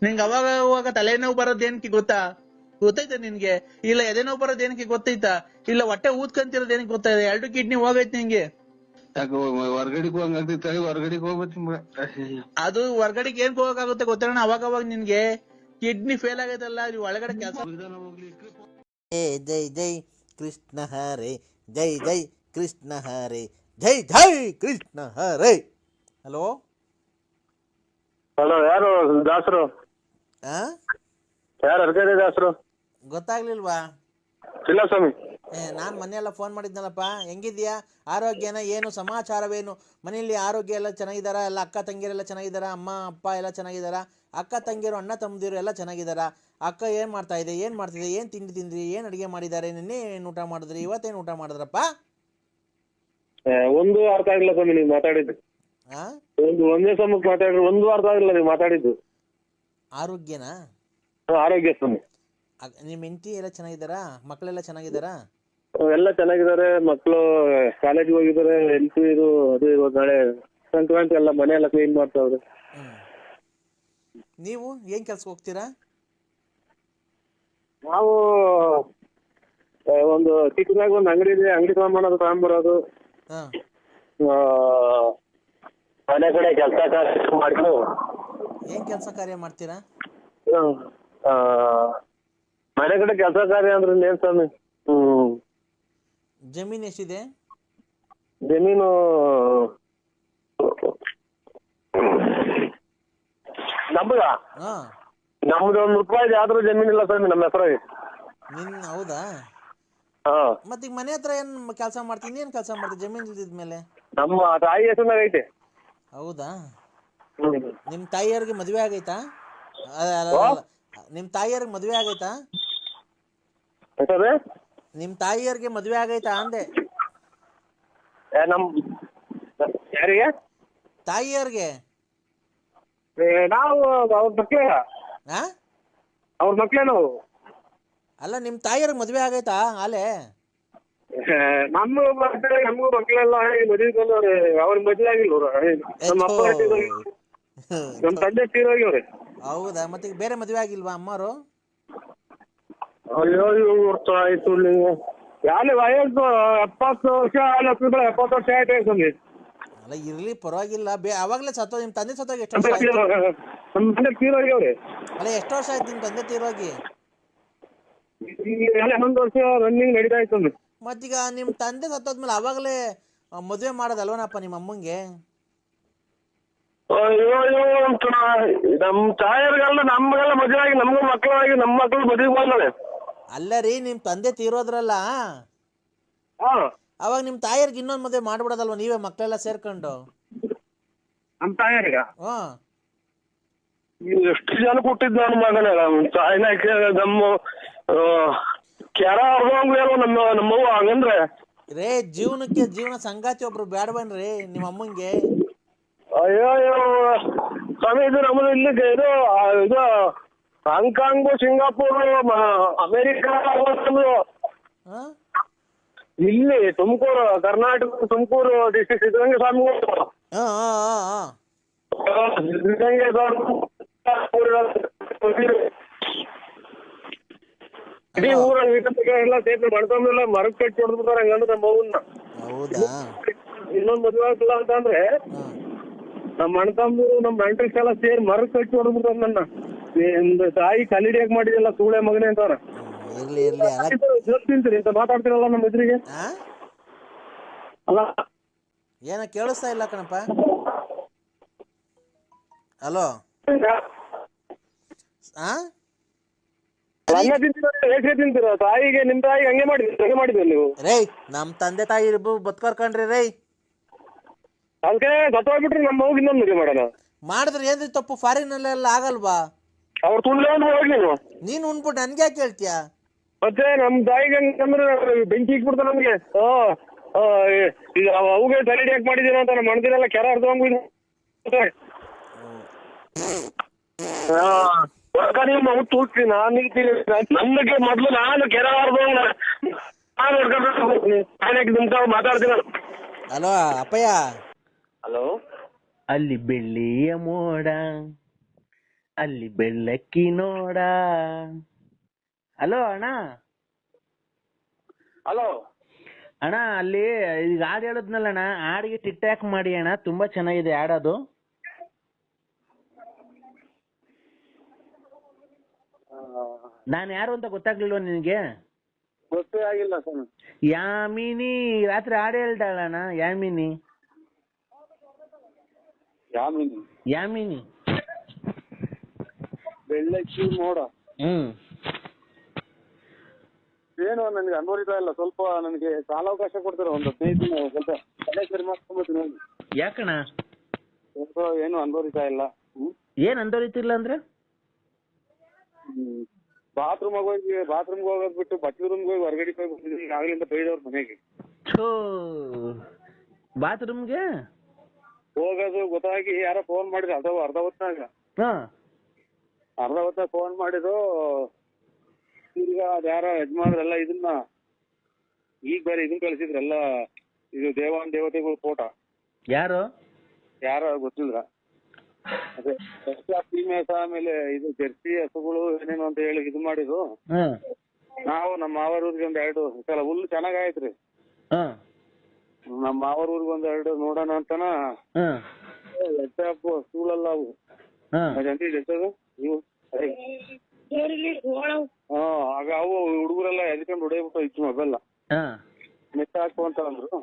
ನಿಂಗೆ ಅವಾಗ ತಲೆನೋವು ಬರೋದ್ ಏನಕ್ಕೆ ಗೊತ್ತಾಯ್ತಾ ನಿನ್ಗೆ ಇಲ್ಲ ಎದೆನೋವು ಬರೋದ್ ಏನಕ್ಕೆ ಗೊತ್ತೈತಾ ಇಲ್ಲ ಹೊಟ್ಟೆ ಊದ್ಕೊಂತಿರೋದ್ ಏನಕ್ಕೆ ಗೊತ್ತಾಯ್ತಾ 2 ಕಿಡ್ನಿ ಹೋಗೈತ್ ನಿಂಗೆ ಯಾಕೆ ಹೊರ್ಗಡೆಗೆ ಹೋಗಂಗಾಗ್ತೈತೆ ಹೊರ್ಗಡೆಗೆ ಹೋಗ್ಬೇಕು ಅದು ಹೊರ್ಗಡೆಗೆ ಏನ್ ಹೋಗಕ್ಕಾಗುತ್ತೆ ಗೊತ್ತಣ್ಣ ಅವಾಗ ನಿನ್ಗೆ ಕಿಡ್ನಿ ಫೇಲ್ ಆಗೈತಲ್ಲ ನೀವು ಒಳಗಡೆ ಕೆಲಸ ಜೈ ಜೈ ಕೃಷ್ಣ ಹರೇ ಜೈ ಜೈ ಕೃಷ್ಣ ಹರೇ ಜೈ ಜೈ ಕೃಷ್ಣ ಹರೇ. ಹಲೋ ಹಲೋ ಯಾರು ದಾಸರು ಯಾರು ಅರ್ಕಡೆ ದಾಸರು ಗೊತ್ತಾಗ್ಲಿಲ್ವಾ? ಇಲ್ಲ ಸ್ವಾಮಿ ನಾನು ಮೊನ್ನೆಲ್ಲ ಫೋನ್ ಮಾಡಿದ್ನಲ್ಲಪ್ಪ. ಹೆಂಗಿದ್ಯಾ? ಆರೋಗ್ಯನ ಏನು ಸಮಾಚಾರವೇನು? ಮನೆಯಲ್ಲಿ ಆರೋಗ್ಯ ಎಲ್ಲ ಚೆನ್ನಾಗಿದ್ದಾರ? ಎಲ್ಲ ಅಕ್ಕ ತಂಗಿಯರೆಲ್ಲ ಚೆನ್ನಾಗಿದ್ದಾರ? ಅಮ್ಮ ಅಪ್ಪ ಎಲ್ಲ ಚೆನ್ನಾಗಿದ್ದಾರ? ಅಕ್ಕ ತಂಗಿಯರು ಅಣ್ಣ ತಮ್ಮದಿರು ಎಲ್ಲ ಚೆನ್ನಾಗಿದ್ದಾರ? ಅಕ್ಕ ಏನು ಮಾಡ್ತಾ ಇದೆ, ಏನು ಮಾಡ್ತಿದೆ, ಏನು ತಿಂಡಿ ತಿಂದ್ರಿ, ಏನು ಅಡುಗೆ ಮಾಡಿದ್ದಾರೆ, ನಿನ್ನೆ ಏನು ಊಟ ಮಾಡಿದ್ರಿ, ಇವತ್ತೇನು ಊಟ ಮಾಡಿದ್ರಪ್ಪ? ಒಂದು ಅರ್ಥ ಆಗಿಲ್ಲ ಸ್ವಾಮಿ ನೀವು ಮಾತಾಡಿದ್ದು. ಒಂದೇ ಸಮಯಕ್ಕೆ ಮಾತಾಡಿದ್ರು ಒಂದು ಅರ್ಥ ಆಗಿಲ್ಲ ನೀವು ಮಾತಾಡಿದ್ದು. ಆರೋಗ್ಯನಾ? ಆರೋಗ್ಯ ಸ್ವಾಮಿ. ನಿಮ್ಮ ಹೆಂಡತಿ ಎಲ್ಲ ಚೆನ್ನಾಗಿದ್ದಾರಾ? ಮಕ್ಕಳೆಲ್ಲ ಚೆನ್ನಾಗಿದ್ದಾರಾ? ಎಲ್ಲ ಚೆನ್ನಾಗಿದ್ದಾರೆ. ಮಕ್ಕಳು ಕಾಲೇಜಿಗೆ ಹೋಗಿದ್ದಾರೆ. ಹೆಲ್ತ್ ಇದು ಅದು ಇವಾಗ ನಾಳೆ ಸಂಕ್ರಾಂತಿ ಎಲ್ಲ ಮನೆ ಎಲ್ಲ ಕ್ಲೀನ್ ಮಾಡ್ತಾವ್ರೆ. ನೀವು ಏನ್ ಕೆಲ್ಸಕ್ಕೆ ಹೋಗ್ತೀರಾ? ನಾವು ಒಂದು ಚಿಕ್ಕದಾಗಿ ಒಂದು ಅಂಗಡಿ ಇದೆ, ಅಂಗಡಿ ಸಾಮಾನು ತಗೊಂಡ್ಬರೋದು, ಮನೆ ಕಡೆ ಕೆಲಸ ಮಾಡ್ಕೊಂಡು. ಏನ್ ಕೆಲಸ ಕಾರ್ಯ ಮಾಡ್ತೀರಾ? ಮನೆ ಕಡೆ ಕೆಲಸ ಕಾರ್ಯ ಅಂದ್ರೆ ಏನ್ ಸ್ವಾಮಿ? ಜಮೀನ್ ಎಷ್ಟಿದೆ? ಜಮೀನು ನಮ್ದ ನಮ್ದು ₹1 ಯಾವ್ದು ಜಮೀನ್ ಇಲ್ಲ ಸ್ವಾಮಿ ನಮ್ಮ ಹೆಸರಾಗಿ. ಹೌದಾ? ಮತ್ತೆ ಈಗ ಮನೆ ಹತ್ರ ಏನ್ ಕೆಲಸ ಮಾಡ್ತೀನಿ? ಏನ್ ಕೆಲಸ ಮಾಡ್ತೀನಿ ಜಮೀನ್ ಇಲ್ದಿದ್ಮೇಲೆ? ನಮ್ಮ ತಾಯಿ ಹೆಸರಿನಾಗ ಐತೆ. ಹೌದಾ? ನಿಮ್ ತಾಯಿಯವ್ರಿಗೆ ಮದ್ವೆ ಆಗೈತಾ? ನಿಮ್ ತಾಯಿಯವ್ರಿಗೆ ಮದ್ವೆ ಆಗೈತಾ? ನಿಮ್ ತಾಯಿಯವ್ರಿಗೆ ಮದ್ವೆ ಆಗೈತಾ ಅಂದೆ. ನಮ್ ಯಾರಿಗೆ? ತಾಯಿಯವ್ರಿಗೆ. ನಾವು ಅವ್ರ ಮಕ್ಳೇ. ಅವ್ರ ಮಕ್ಳೇ ನಾವು. ಅಲ್ಲ ನಿಮ್ ತಾಯಿಯವ್ರಿಗೆ ಮದ್ವೆ ಆಗೈತಾ ಆಲೆ? ನಮಗೂ ಮಕ್ಳೆಲ್ಲ ಮದುವೆ ಬಂದವ್ರೆ. ಅವ್ರಿಗೆ ಮದ್ವೆ ಆಗಿಲ್ಲ. ನಮ್ಮ ಅಪ್ಪ ನಮ್ ತಂದೆ ತೀರೋಗ್ಯವ್ರೆ. ಹೌದಾ? ಮತ್ತೆ ಈಗ ಬೇರೆ ಮದ್ವೆ ಆಗಿಲ್ವಾ ಅಮ್ಮರು? ಅಯ್ಯೋ ಆಯ್ತು ಯಾಲೆ ವಯಸ್ಸು 70 ವರ್ಷ 70 ವರ್ಷ ಆಯ್ತು ಸ್ವಾಮಿ. ಅಲ್ಲ ಇರ್ಲಿ ಪರವಾಗಿಲ್ಲ. ಅವಾಗ್ಲೇ ನಿಮ್ ತಂದೆ ಸತ್ತೋಗಿ ಎಷ್ಟು ವರ್ಷ ಆಯ್ತು? ನಮ್ಮ ತಂದೆ ತೀರೋಗ್ಯವ್ರೆ. ಅಲ್ಲ ಎಷ್ಟು ವರ್ಷ ಆಯ್ತು ನಿಮ್ ತಂದೆ ತೀರೋಗಿ? 11 ವರ್ಷ ರನ್ನಿಂಗ್ ನಡೀತಾ ಇತ್ತು. ಮತ್ತೀಗ ನಿಮ್ ತಂದೆ ಸತ್ತೋದ್ಮೇಲೆ ಅವಾಗಲೇ ಮದ್ವೆ ಮಾಡೋದಲ್ವನಪ್ಪ ನಿಮ್ಮ ಅಮ್ಮಂಗೆ? ನಮ್ ತಾಯಿಯವ್ರಿಗೆಲ್ಲ ನಮ್ಗೆಲ್ಲ ಮದುವೆ ಆಗಿ ನಮ್ಗೂ ಮಕ್ಕಳಾಗಿ ನಮ್ಮ ಮಕ್ಕಳು ಮದುವೆ ಬಂದವೆ. ಅಲ್ಲ ರೀ ನಿಮ್ ತಂದೆ ತೀರೋದ್ರಲ್ಲ, ಅವಾಗ ನಿಮ್ ತಾಯಿಯರ್ಗೆ ಇನ್ನೊಂದ್ ಮದುವೆ ಮಾಡ್ಬಿಡೋದಲ್ವ ನೀವೇ ಮಕ್ಕಳೆಲ್ಲ ಸೇರ್ಕೊಂಡು? ನಮ್ ತಾಯಿಯರ್ಗ ಎಷ್ಟು ಜನ ಕೊಟ್ಟಿದ್ದ ನನ್ನ ಮಗನ ತಾಯಿನಾಕೆ ನಮ್ಮ ಕೆರ ಅರ್ಧಂಗ್ಲೇರು ನಮ್ಮವ್ವ ಹಂಗಂದ್ರೆ ರೇ ಜೀವನಕ್ಕೆ ಜೀವನ ಸಂಗಾತಿ ಒಬ್ರು ಬೇಡವನ್ರಿ ನಿಮ್ಮ ಅಮ್ಮಂಗೆ? ಅಯ್ಯೋ ಸ್ವಾಮಿ ಇದು ನಮ್ಮದು ಇಲ್ಲಿ ಇದು ಹಾಂಗ್ಕಾಂಗ್ ಸಿಂಗಾಪುರ್ ಅಮೇರಿಕಾ ಇಲ್ಲಿ ತುಮಕೂರು ಕರ್ನಾಟಕ ತುಮಕೂರು ಡಿಸ್ಟ್ರಿಕ್ಟ್ ಸಿದ್ಧಗಂಗೆ ಸ್ವಾಮಿ. ಇಡೀ ಊರ ಎಲ್ಲ ಸೇರಿ ಮಣ್ತಂಬೆಲ್ಲ ಮರಕ್ ಕಟ್ಟಿ ಹೊಡೆದ್ಬಿಟ್ಟಾರ ಹಂಗಂದ್ರೆ ನಮ್ಮ ಅವ್ವನ್ನ. ಹೌದಾ? ಇನ್ನೊಂದ್ ಮದ್ವೆ ಆಗಿಲ್ಲ ಅಂತ ಅಂದ್ರೆ ನಮ್ಮ ಅಣ್ತಂಬು ನಮ್ಮ ನೆಂಟ್ರಿಗೆಲ್ಲ ಸೇರಿ ಮರಕ್ ಕಟ್ಟಿ ಹೊಡೆದ್ಬಿಟ್ಟಾರ ನನ್ನ. ನಿಮ್ದು ತಾಯಿ ಕಲ್ಲಿಡಿಯಾಗ ಮಾಡಿದೆಲ್ಲ ಸೂಳೆ ಮಗನೇ ಅಂತಾರ. ಇರ್ಲಿ ಅಲ್ಲ. ತಿಂತೀರಿ ಅಂತ ಮಾತಾಡ್ತಿರಲ್ಲ ನಮ್ಮ ಎದುರಿಗೆ. ಅಲ್ಲ ಏನ ಕೇಳಿಸ್ತಾ ಇಲ್ಲ ಕಣಪ್ಪ. ಹಲೋ, ತಿಂತೀರ ತಾಯಿಗೆ ನಿಮ್ ತಾಯಿಗೆ ಹಂಗೆ ಮಾಡಿದ್ರಿ ನೀವು. ರೇ ನಮ್ ತಂದೆ ತಾಯಿ ಬದುಕರ್ಕಂಡ್ರಿ ರೈ. ಅದಕ್ಕೆ ಸತ್ತೋಗ್ಬಿಟ್ರಿ ನಮ್ಮ ಮಗು ಇನ್ನೊಂದು ಮದುವೆ ಮಾಡೋಣ. ಮಾಡಿದ್ರೆ ಏನ್ರಿ ತಪ್ಪು? ಫಾರಿನ್ ಅಲ್ಲೆಲ್ಲ ಆಗಲ್ವಾ? ಅವ್ರು ತುಳ್ಳೆ ಹೋಗಿ ನೀನ್ ಉಣ್ಬಿಟ್ಟು ನನ್ಗೆ ಯಾಕೆ ಹೇಳ್ತೀಯ? ಮತ್ತೆ ನಮ್ ತಾಯಿಗೆ ಹಂಗಂದ್ರೆ ಬೆಂಕಿ ಇಕ್ಬಿಡ್ತಾರ ನಮ್ಗೆ. ಈಗ ಅವುಗೆ ತಲೆಡಿ ಯಾಕೆ ಮಾಡಿದೀರ ಅಂತ ನಮ್ಮ ಮಣದಿನೆಲ್ಲ ಕೆರ ಅರ್ಧವಂಗ ನೀವು ಮಗು ತೂಗ್ತೀನಿ ನಾನು ನಿಲ್ತೀನಿ. ನಮ್ದಕ್ಕೆ ಮೊದ್ಲು ನಾನು ಕೆರ ಅರ್ಧವಂಗ ನಾನು ಹೊಡ್ಕೊಂಡು ಮಾತಾಡ್ತೀನಿ. ಹಲೋ ಅಪ್ಪಯ್ಯ. ಹಲೋ. ಅಲ್ಲಿ ಬೆಳ್ಳಿಯ ಮೋಡ, ಅಲ್ಲಿ ಬೆಳ್ಳಕ್ಕಿ ನೋಡ. ಹಲೋ ಅಣ್ಣ. ಹಲೋ ಅಣ್ಣ, ಅಲ್ಲಿ ಈಗ ಹಾಡು ಹೇಳಿದ್ನಲ್ಲ ಅಣ್ಣ, ಹಾಡಿಗೆ ಟಿಕ್ಟಾಕ್ ಮಾಡಿ ಅಣ್ಣ, ತುಂಬಾ ಚೆನ್ನಾಗಿದೆ ಹಾಡೋದು. ನಾನು ಯಾರು ಅಂತ ಗೊತ್ತಾಗ್ಲಿಲ್ವ ನಿನಗೆ? ಗೊತ್ತೇ ಆಗಿಲ್ಲ ಸರ್. ಯಾಮಿನಿ ರಾತ್ರಿ ಹಾಡು ಹೇಳ್ದಾಳಣ್ಣ. ಯಾಮಿನಿ ಬೆಳ್ಳಕ್ಕಿ ಮೋಡ. ಏನು ನನಗೆ ಅನ್ವರಿತಾ ಇಲ್ಲ. ಸ್ವಲ್ಪ ನನಗೆ ಕಾಲಾವಕಾಶ ಕೊಡ್ತಾರೆ ಒಂದು 15 ದಿನ. ಸ್ವಲ್ಪ ತಲೆ ಸರಿ ಮಾಡ್ಕೊಂಡ್ಬಿಡ್ತೀನಿ. ಯಾಕಣ್ಣ? ಸ್ವಲ್ಪ ಏನು ಅನ್ವರಿತಾ ಇಲ್ಲ. ಏನ್ ಅನ್ವರಿತಿಲ್ಲ ಅಂದ್ರೆ? ಬಾತ್ರೂಮ್ಗೆ ಹೋಗೋದ್ ಬಿಟ್ಟು ಬಟ್ಟೆ ರೂಮ್ಗೆ ಹೋಗಿ ಹೊರಗಡೆ ಹೋಗಿ ಬಂದಿದ್ದೀನಿ. ಈಗಾಗಲಿಂದ ಬೈದವ್ರ ಮನೆಗೆ. ಬಾತ್ರೂಮ್ಗೆ ಹೋಗೋದು ಗೊತ್ತಾಗಿ ಯಾರೋ ಫೋನ್ ಮಾಡಿದ್ರು. ಅರ್ಧ ಹೊತ್ತಾಗ ಫೋನ್ ಮಾಡಿದ್ರು. ಈಗ ಅದ್ಯಾರ ಯಜಮಾನ್ರೆಲ್ಲ ಇದನ್ನ ಈಗ ಬೇರೆ ಇದನ್ನ ಕಳ್ಸಿದ್ರಲ್ಲ, ಇದು ದೇವತೆಗಳು ಫೋಟೋ. ಯಾರು ಗೊತ್ತಿಲ್ಲ. ಅದೇ ಫೀಮೇಸ್, ಆಮೇಲೆ ಇದು ಜರ್ಸಿ ಹಸುಗಳು ಏನೇನು ಅಂತ ಹೇಳಿ ಇದು ಮಾಡಿದ್ರು. ನಾವು ನಮ್ಮ ಮಾವರ ಊರಿಗೆ ಒಂದ್ 2 ಸಲ ಹುಲ್ಲು ಚೆನ್ನಾಗಾಯ್ತ್ರಿ. ನಮ್ಮ ಮಾವರ ಊರಿಗೆ ಒಂದ್ 2 ನೋಡೋಣ ಅಂತನ ಸ್ಕೂಲಲ್ಲ ಅವು ನೀವು. ಆಗ ಅವು ಹುಡುಗರೆಲ್ಲ ಎದ್ಕೊಂಡು ಹೊಡೆಯಬಿಟ್ಟು ಇತ್ತು ಮೊಬೈಲ್ ನೆಟ್ ಹಾಕು ಅಂತ ಅಂದ್ರು.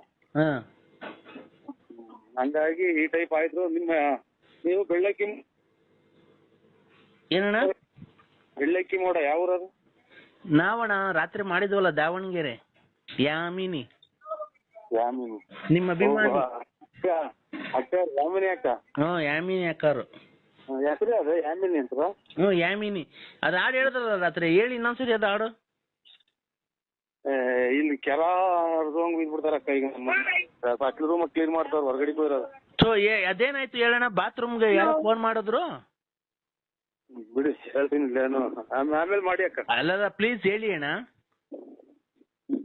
ಹಂಗಾಗಿ ಈ ಟೈಪ್ ಆಯ್ತು. ನೀವು ಬೆಳ್ಳಕ್ಕಿ ಮೋಡ ಯಾವ ಊರದು? ನಾವಣ್ಣ ರಾತ್ರಿ ಮಾಡಿದ್ವಲ್ಲ ದಾವಣಗೆರೆ. ಯಾಮಿನಿ ನಿಮ್ಮ ಅಭಿಮಾನಿ. ಅಕ್ಕ ಯಾಮಿನಿ ಅಕ್ಕ. ಯಾಮಿನಿ ಅಕ್ಕಾರು ಹೆಸರು ಅದು ಯಾಮಿನಿ ಅಂತ. ಯಾಮಿನಿ. ಅದು ಹಾಡು ಹೇಳಿದ್ರಲ್ಲ ರಾತ್ರಿ, ಹೇಳಿ ಇನ್ನೊಂದ್ಸರಿ ಅದು ಹಾಡು. ಇಲ್ಲಿ ಕೆರ ಅರ್ಧವಂಗ್ ಬಿಡ್ತಾರ ಅಕ್ಕ. ಈಗ ಅಕ್ಲಿ ರೂಮ್ ಕ್ಲೀನ್ ಮಾಡ್ತಾರ ಹೊರಗಡೆ ಹೋಗಿರೋದು. ಸೊ ಅದೇನಾಯ್ತು ಹೇಳೋಣ? ಬಾತ್ರೂಮ್ಗೆ ಯಾರೋ ಫೋನ್ ಮಾಡಿದ್ರು. ಬಿಡಿ ಹೇಳ್ತೀನಿ ಆಮೇಲೆ ಮಾಡಿ ಅಕ್ಕ. ಅಲ್ಲ ಪ್ಲೀಸ್ ಹೇಳಿ ಅಣ್ಣ.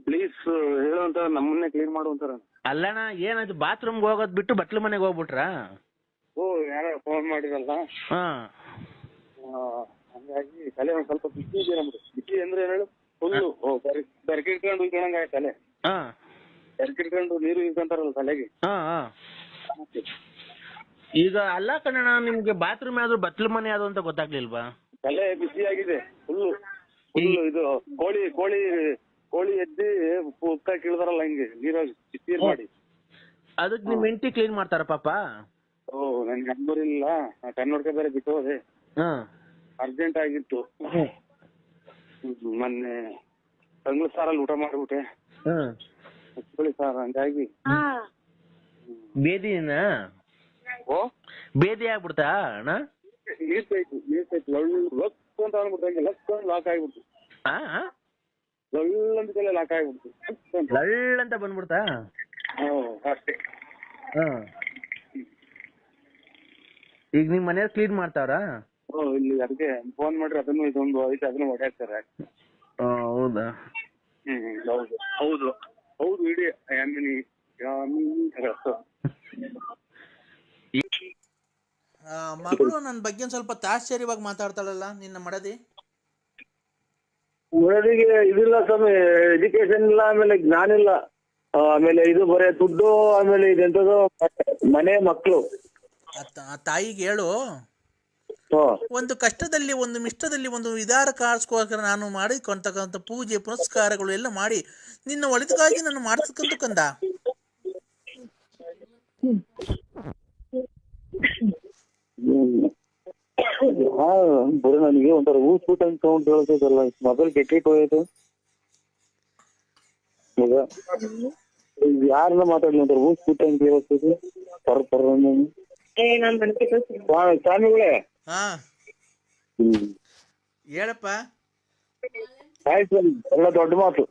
ಪ್ಲೀಸ್ ಹೇಳುವಂತ ನಮ್ಮನ್ನೇ ಕ್ಲೀನ್ ಮಾಡುವಂತಾರ. ಅಲ್ಲಣ್ಣ ಏನಾಯ್ತು? ಬಾತ್ರೂಮ್ಗೆ ಹೋಗೋದ್ ಬಿಟ್ಟು ಬಟ್ಲು ಮನೆಗೆ ಹೋಗ್ಬಿಟ್ರಾ? ಯಾರೋ ಫೋನ್ ಮಾಡಿರಲ್ಲ. ಹಂಗಾಗಿ ತಲೆ ಒಂದ್ ಸ್ವಲ್ಪ ಬಿಸಿ ಇದೆ ನಮ್ದು. ಬಿಸಿ ಅಂದ್ರೆ ಏನ್ ಹೇಳು, ಫುಲ್ಲು ಬೆರಕಿಟ್ಕೊಂಡು ಇಟ್ಕೊಂಡಂಗ ಆಯ್ತು ತಲೆ. ಬೆರಕಿಟ್ಕೊಂಡು ನೀರು ಇಟ್ಕೊಂತಾರಲ್ಲ ತಲೆಗೆ. ಈಗ ಅಲ್ಲ ಕಣಣ್ಣ, ನಿಮ್ಗೆ ಬಾತ್ರೂಮ್ ಯಾವ್ದು ಬಟ್ಲು ಮನೆ ಯಾವ್ದು ಅಂತ ಗೊತ್ತಾಗ್ಲಿಲ್ವಾ? ತಲೆ ಬಿಸಿ ಆಗಿದೆ ಫುಲ್ಲು. ಇದು ಕೋಳಿ ಎದ್ದಿ ಉತ್ತ ಕೀಳ್ದಾರಲ್ಲ ಹಿಂಗೆ ನೀರಾಗಿ ಬಿಸಿ ಮಾಡಿ. ಅದಕ್ಕೆ ನಿಮ್ ಹೆಂಡತಿ ಕ್ಲೀನ್ ಮಾಡ್ತಾರ ಪಾಪ. ನನ್ಗೆ ನಂಬರಿಲ್ಲ. ಕನ್ನಡಕ ಬೇರೆ ಬಿಟ್ಟು ಹೋದೆ. ಅರ್ಜೆಂಟ್ ಆಗಿತ್ತು. ಮೊನ್ನೆ ತಂಗ್ಳು ಸಾರಲ್ಲಿ ಊಟ ಮಾಡ್ಬಿಟ್ಟೆ. ಸಾರ್ ಹಂಗಾಗಿ ಬೇದಿನ ಬೇದಿ ಆಗ್ಬಿಡ್ತಾ ಅಣ್ಣ? ನೀರ್ ಸೈತು ಲಕ್ ಅಂತ ಅಂದ್ಬಿಟ್ಟು ಲಕ್ ಲಾಕ್ ಆಗಿಬಿಡ್ತು. ಲಳ್ಳಂತ ಲಾಕ್ ಆಗಿಬಿಡ್ತು. ಲಳ್ಳಂತ ಬಂದ್ಬಿಡ್ತಾ? ಅಷ್ಟೇ. ಈಗ ನಿಮ್ ಮನೆಯವ್ರು ಕ್ಲೀನ್ ಮಾಡ್ತಾವ್ರಾ? ಇಲ್ಲಿ ಅದಕ್ಕೆ ಫೋನ್ ಮಾಡ್ರಿ. ಅದನ್ನು ಇದೊಂದು ಐತೆ, ಅದನ್ನು ಹೊಡ್ಯಾಕ್ತಾರೆ. ಹೌದಾ? ಹೌದು ಇಡೀ ಯಾಮಿನಿ. ಮಗಳು ನನ್ನ ಬಗ್ಗೆ ಸ್ವಲ್ಪ ತಾಶ್ಚರ್ಯವಾಗಿ ಮಾತಾಡ್ತಾಳಲ್ಲ ನಿನ್ನ ಮಡದಿ. ಉಳಿದಿಗೆ ಇದಿಲ್ಲ ಸ್ವಾಮಿ, ಎಜುಕೇಶನ್ ಇಲ್ಲ, ಆಮೇಲೆ ಜ್ಞಾನ ಇಲ್ಲ, ಆಮೇಲೆ ಇದು ಬರೇ ದುಡ್ಡು, ಆಮೇಲೆ ಇದೆಂತದು ಮನೆ ಮಕ್ಕಳು. ಆ ತಾಯಿಗೆ ಹೇಳು, ಹ್ಮ್. ಒಂದು ಕಷ್ಟದಲ್ಲಿ ಒಂದು ಮಿಷ್ಟದಲ್ಲಿ ಒಂದು ವಿಧಾರ ಕಾರಿಸ್ಕೋಸ್ಕರ ನಾನು ಮಾಡಿಕೊಂತಕ್ಕಂಥ ಪೂಜೆ ಪುನಸ್ಕಾರಗಳು ಎಲ್ಲ ಮಾಡಿ ನಿನ್ನ ಒಳಿತಿಗಾಗಿ ನಾನು ಮಾಡಿಸ್ಕೊಂತ ಕಂದ. ಬರೀ ನನಗೆ ಒಂಥರ ಊಟ ಸೌಂಡ್ ಹೇಳ್ತದಲ್ಲ, ಮೊಬೈಲ್ ಕೆಟ್ಟಿಟ್ಟು ಹೋಯ್ತು. ಈಗ ಯಾರನ್ನ ಮಾತಾಡ್ಲಿ ಒಂಥರ ಊಟ ಅಂತ ಹೇಳ್ತದೆ. ಸ್ವಾಮಿಗಳೇ, ಹಾ ಹೇಳಪ್ಪ. ಆಯ್ತು ಸ್ವಾಮಿ, ಎಲ್ಲ ದೊಡ್ಡ ಮಾತು,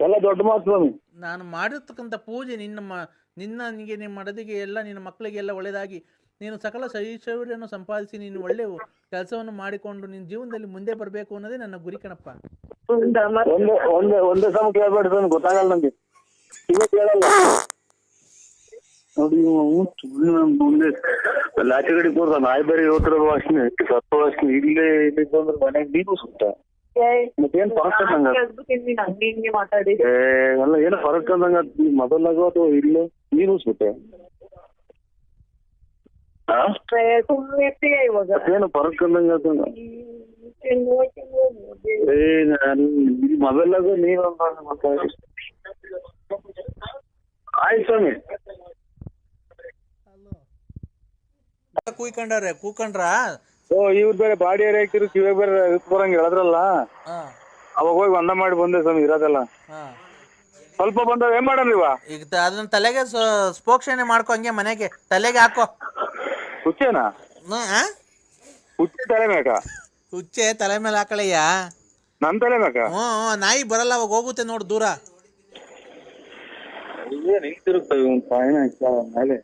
ಎಲ್ಲ ದೊಡ್ಡ ಮಾತು ಸ್ವಾಮಿ. ನಾನು ಮಾಡಿರ್ತಕ್ಕಂಥ ಪೂಜೆ ನಿನಗೆ ನಿಮ್ಮ ಮಡದಿಗೆ ಎಲ್ಲ ನಿನ್ನ ಮಕ್ಕಳಿಗೆಲ್ಲ ಒಳ್ಳೆಯದಾಗಿ ನೀನು ಸಕಲ ಐಶ್ವರ್ಯವನ್ನು ಸಂಪಾದಿಸಿ ನೀನು ಒಳ್ಳೆ ಕೆಲಸವನ್ನು ಮಾಡಿಕೊಂಡು ನಿನ್ನ ಜೀವನದಲ್ಲಿ ಮುಂದೆ ಬರಬೇಕು ಅನ್ನೋದೇ ನನ್ನ ಗುರಿ ಕಣಪ್ಪ. ಒಂದೇ ಸಮ ಕೇಳ್ಬೇಡ ಸ್ವಾಮಿ, ಗೊತ್ತಾಗಲ್ಲ ನಂಗೆ, ಇವಾಗ ಕೇಳಲ್ಲ ನೋಡಿ. ಮುಂದೆ ಆಚೆ ಕಡೆ ಕೂರ್ದ ನಾಯಿ ಬೇರೆ ಇವತ್ತರ ವಾಸನೆ, ಸತ್ತ ವಾಸನೆ, ಇಲ್ಲೇ ಬಂದ್ರೆ ಮನೆಗೆ ನೀರು ಸುತ್ತ. ಮತ್ತೇನ್ ಫರಕ್ ಅಂದಂಗ ಎಲ್ಲ ಏನು ಫರಕ್ ಅಂದಂಗ ಮೊದಲಾಗೋ ಅಥವಾ ಇಲ್ಲೇ ನೀರು ಸುತ್ತೆ. ಏನು ಫರಕ್ ಅಂದಂಗ ಮೊದಲಾಗೋ ನೀರು ಅಂತ. ಆಯ್ತು ಸ್ವಾಮಿ. ಕೂಕೊಂಡ್ರ ಇವ್ರು ಬೇರೆ ಬಾಡಿ ಏರಿ ಹಾಕಿರು, ಕಿವಾಗ ಬೇರೆ ಬರಂಗ ಹೇಳಿದ್ರಲ್ಲ, ಅವಾಗ ಹೋಗಿ ಒಂದ ಮಾಡಿ ಬಂದೆ ಸ್ವಾಮಿ. ಇರೋದಲ್ಲ ಸ್ವಲ್ಪ ಬಂದವ, ಏನ್ ಮಾಡಲ್ಲ ಇವ? ಈಗ ಅದನ್ನ ತಲೆಗೆ ಸ್ಪೋಕ್ಷಣೆ ಮಾಡ್ಕೊ, ಹಂಗೆ ಮನೆಗೆ ತಲೆಗೆ ಹಾಕೋ. ಹುಚ್ಚೇನಾ? ಹುಚ್ಚೆ ತಲೆ ಮೇಕ? ಹುಚ್ಚೆ ತಲೆ ಮೇಲೆ ಹಾಕಳಯ್ಯ. ನನ್ ತಲೆ ಮೇಕ? ನಾಯಿ ಬರಲ್ಲ, ಅವಾಗ ಹೋಗುತ್ತೆ ನೋಡು ದೂರ. ಮೇಲೆ